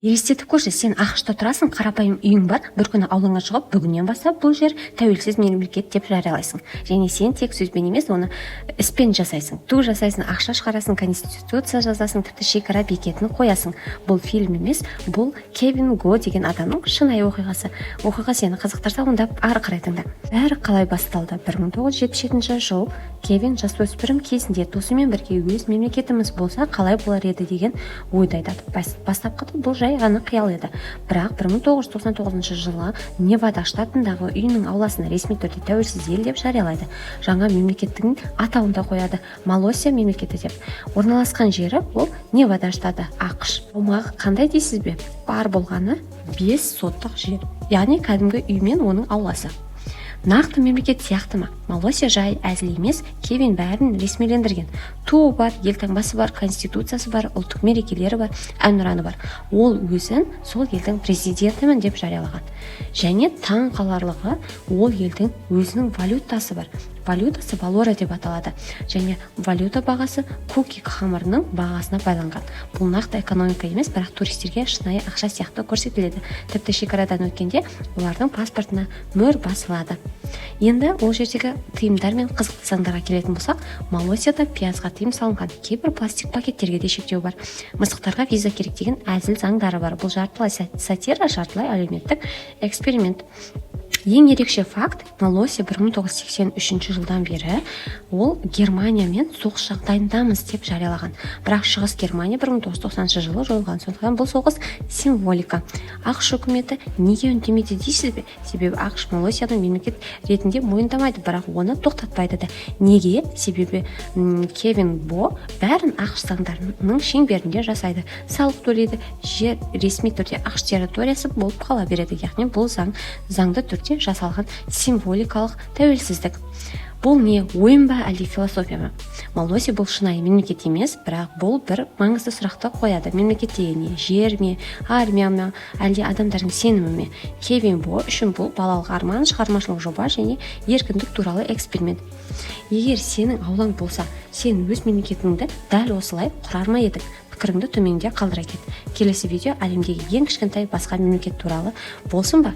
Елестетіп көрші, сен ақшта тұрасың, қарапайым үйің бар, бір күні аулаңа шығып, бүгіннен бастап бұл жер тәуелсіз мемлекет деп жариялайсың. Және сен тек сөзбен емес, оны іспен жасайсың. Ту жасайсың, ақша шығарасың, конституция жазасың, тіпті шекара бекетін қоясың. Бұл фильм емес, бұл Кевин Го деген адамның шынайы оқиғасы. Оқиға сені қызықтырса, онда ары қарай тыңда. Бәрі қалай басталды? 1977 жыл Кевин жасөспірім кезінде досымен бірге өз мемлекетіміз болса қалай болар еді деген ойды айтады. Бастапқыда бұл жай ғана қиял еді. Бірақ 1999 жылы Невада штатындағы үйінің ауласына ресми түрде тәуелсіз ел деп жариялайды. Жаңа мемлекеттің атауын да қояды, Малосия мемлекеті деп. Орналасқан жері ол Невада штаты, ақш. Аумағы қандай дейсіз бе? Бар болғаны 5 соттық жер. Яғни кәдімгі үй мен оның ауласы. Нақты мемлекет сияқты ма? Малосия жай әзіл емес, Кевин бәрін ресмилендірген. Туы бар, елтаңбасы бар, конституциясы бар, ұлттық мерекелері бар, әнұраны бар. Ол өзін сол елдің президентімін деп жариялаған. Және таң қаларлығы, ол елдің өзінің валютасы бар. Валютасы валора деп аталады. Және валюта бағасы куки қамырының бағасына байланған. Бұл нақты экономика емес, бірақ туристерге шынайы ақша сияқты көрсетіледі. Тіпті шекарадан өткенде олардың паспортына мөр басылады. Енді ол жердегі тыйымдар мен қызықты заңдарға келетін болсақ, Малосияда пиязға тыйым салынған, кейбір пластик пакеттерге де шектеу бар. Мысықтарға виза керек деген әзіл заңдары бар. Бұл жартылай сатира, жартылай әлеуметтік эксперимент. Ең ерекше факт, Малосия 1983 жылдан бері ол Германиямен соғыс жағдайындамыз деп жариялаған. Бірақ шығыс Германия 1990 жылы жойылған. Сондықтан бұл соғыс символика. ақш үкіметі неге үндемейді дейсіз бе? Себебі ақш Малосияның мемлекет ретінде мойындамайды, бірақ оны тоқтатпайды да. Неге? Себебі Кевин Бо бәрін ақш заңдарының шеңберінде жасайды. Салық төлейді, жер ресми түрде ақш территориясы болып қала береді. Яғни бұл заңды түрде жасалған символикалық тәуелсіздік. Бұл не, ойын ба, әлде философия ма? Малосия бұл шынайы мемлекет емес, бірақ бұл бір маңызды сұрақты қояды. Мемлекетте не, жер ме, армия ма, әлде адамдардың сенімі ме? Кевин Бо үшін бұл балалық арман, шығармашылық жоба және еркіндік туралы эксперимент. Егер сенің аулаң болса, сен өз мемлекетіңді дәл осылай құрар ма едің? Пікіріңді төменде қалдыра кет. Келесі видео әлемдегі ең кішкентай басқа мемлекет туралы болсын ба?